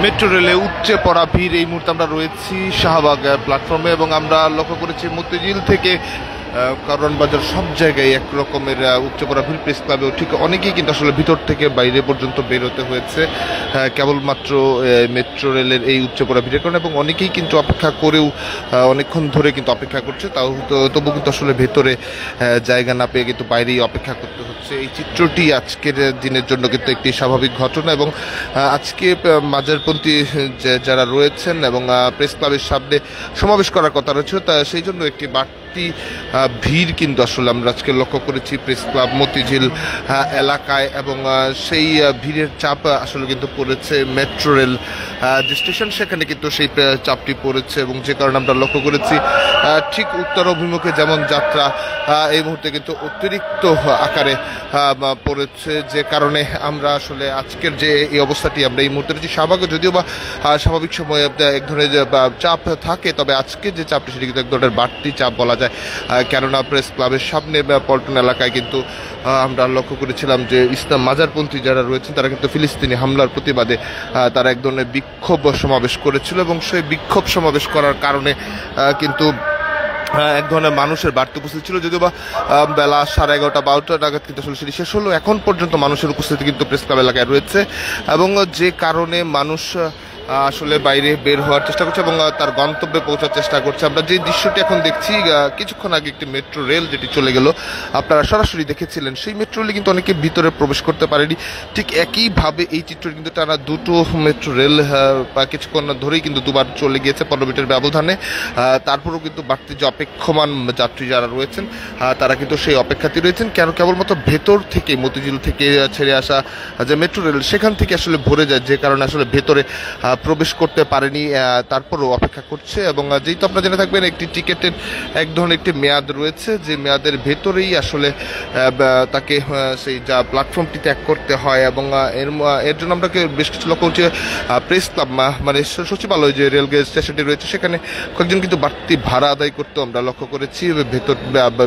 Metro রেলে উপচে পড়া ভিড়। এই মুহূর্তে আমরা রয়েছি শাহবাগ প্ল্যাটফর্মে এবং আমরা লক্ষ্য করেছি মতিঝিল থেকে কারওয়ান বাজার সব জায়গায় এক রকমের উপচে পড়া ভিড়। প্রেস ক্লাবেও ঠিক অনেকেই কিন্তু আসলে ভিতর থেকে বাইরে পর্যন্ত বের হতে হয়েছে কেবলমাত্র মেট্রো রেলের এই উপচে পড়া ভিড়ের কারণে, এবং অনেকেই কিন্তু অপেক্ষা করেও অনেকক্ষণ ধরে কিন্তু অপেক্ষা করছে, তাও তবু কিন্তু আসলে ভেতরে জায়গা না পেয়ে কিন্তু বাইরেই অপেক্ষা করতে হচ্ছে। এই চিত্রটি আজকের দিনের জন্য কিন্তু একটি স্বাভাবিক ঘটনা, এবং আজকে মাঝারপন্থী যারা রয়েছেন এবং প্রেস ক্লাবের সামনে সমাবেশ করার কথা রয়েছে, তা সেই জন্য একটি ভিড় কিন্তু আসলে আমরা আজকে লক্ষ্য করেছি প্রেস ক্লাব মতিঝিল এলাকায়, এবং সেই ভিড়ের চাপ আসলে কিন্তু পড়েছে মেট্রো রেল যে স্টেশন, সেখানে কিন্তু সেই চাপটি পড়েছে, এবং যে কারণে আমরা লক্ষ্য করেছি ঠিক উত্তর অভিমুখে যেমন যাত্রা এই মুহূর্তে কিন্তু অতিরিক্ত আকারে পড়েছে, যে কারণে আমরা আসলে আজকের যে এই অবস্থাটি আমরা এই মুহূর্তে রয়েছি। শাহবাগে যদিও বা স্বাভাবিক সময়ে এক ধরনের চাপ থাকে, তবে আজকে যে চাপটি সেটি কিন্তু এক ধরনের বাড়তি চাপ বলা যায়, কেননা প্রেস ক্লাবের সামনে পল্টন এলাকায় কিন্তু আমরা লক্ষ্য করেছিলাম যে ইসলাম মাজারপন্থী যারা রয়েছেন তারা কিন্তু ফিলিস্তিনি হামলার প্রতিবাদে তারা এক ধরনের বিক্ষোভ সমাবেশ করেছিল, এবং সেই বিক্ষোভ সমাবেশ করার কারণে কিন্তু এক ধরনের মানুষের বাড়তি উপস্থিতি ছিল। যদিও বা বেলা 11:30-12টা নাগাদ কিন্তু আসলে সেটি শেষ হলো, এখন পর্যন্ত মানুষের উপস্থিতি কিন্তু প্রেস ক্লাব এলাকায় রয়েছে, এবং যে কারণে মানুষ আসলে বাইরে বের হওয়ার চেষ্টা করছে এবং তার গন্তব্যে পৌঁছার চেষ্টা করছে। আমরা যে দৃশ্যটি এখন দেখছি, কিছুক্ষণ আগে একটি মেট্রো রেল যেটি চলে গেল, আপনারা সরাসরি দেখেছিলেন, সেই মেট্রো রেলে কিন্তু অনেকে ভিতরে প্রবেশ করতে পারেনি। ঠিক একইভাবে এই চিত্রটি কিন্তু টানা দুটো মেট্রো রেল কিছুক্ষণ ধরেই কিন্তু দুবার চলে গিয়েছে 15 মিনিটের ব্যবধানে। তারপরেও কিন্তু বাড়তি যে অপেক্ষমান যাত্রী যারা রয়েছেন তারা কিন্তু সেই অপেক্ষাতেই রয়েছেন, কেবলমাত্র ভেতর থেকে মতিঝিল থেকে ছেড়ে আসা যে মেট্রো রেল সেখান থেকে আসলে ভরে যায়, যে কারণে আসলে ভেতরে প্রবেশ করতে পারেনি, তারপরও অপেক্ষা করছে। এবং যেহেতু আপনারা জেনে থাকবেন একটি টিকেটের এক ধরনের একটি মেয়াদ রয়েছে, যে মেয়াদের ভেতরেই আসলে তাকে সেই যা প্ল্যাটফর্মটি ত্যাগ করতে হয়, এবং এর জন্য আমরা বেশ কিছু লক্ষ্য করছি প্রেস ক্লাব মানে সচিবালয় যে রেলওয়ে স্টেশনটি রয়েছে সেখানে কয়েকজন কিন্তু বাড়তি ভাড়া আদায় করতেও আমরা লক্ষ্য করেছি ভেতর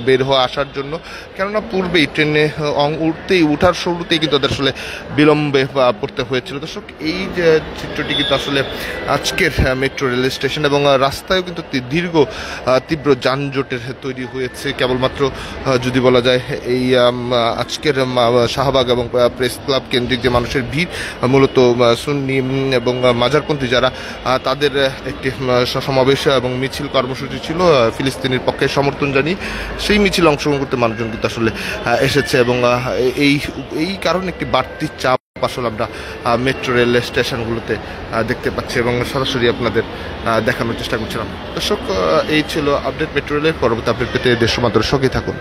বের হওয়া আসার জন্য, কেননা পূর্বেই ট্রেনে উঠার শুরুতেই কিন্তু তাদের আসলে বিলম্বে পড়তে হয়েছিল। দর্শক, এই যে চিত্রটি কিন্তু আসলে আজকের মেট্রো রেল স্টেশন, এবং রাস্তায়ও কিন্তু দীর্ঘ তীব্র যানজটের তৈরি হয়েছে। কেবলমাত্র যদি বলা যায় এই আজকের শাহবাগ এবং প্রেস ক্লাব কেন্দ্রিক যে মানুষের ভিড়, মূলত সুন্নি এবং মাঝারপন্থী যারা তাদের একটি সমাবেশ এবং মিছিল কর্মসূচি ছিল ফিলিস্তিনির পক্ষে সমর্থন জানিয়ে, সেই মিছিল অংশগ্রহণ করতে মানুষজন কিন্তু আসলে এসেছে, এবং এই কারণে একটি বাড়তি চাপ আসলে আমরা মেট্রো রেল স্টেশনগুলোতে দেখতে পাচ্ছি এবং সরাসরি আপনাদের দেখানোর চেষ্টা করছিলাম। দর্শক, এই ছিল আপডেট মেট্রো রেলের। পরবর্তী আপডেট পেতে দেশ সমান্তরের সঙ্গেই থাকুন।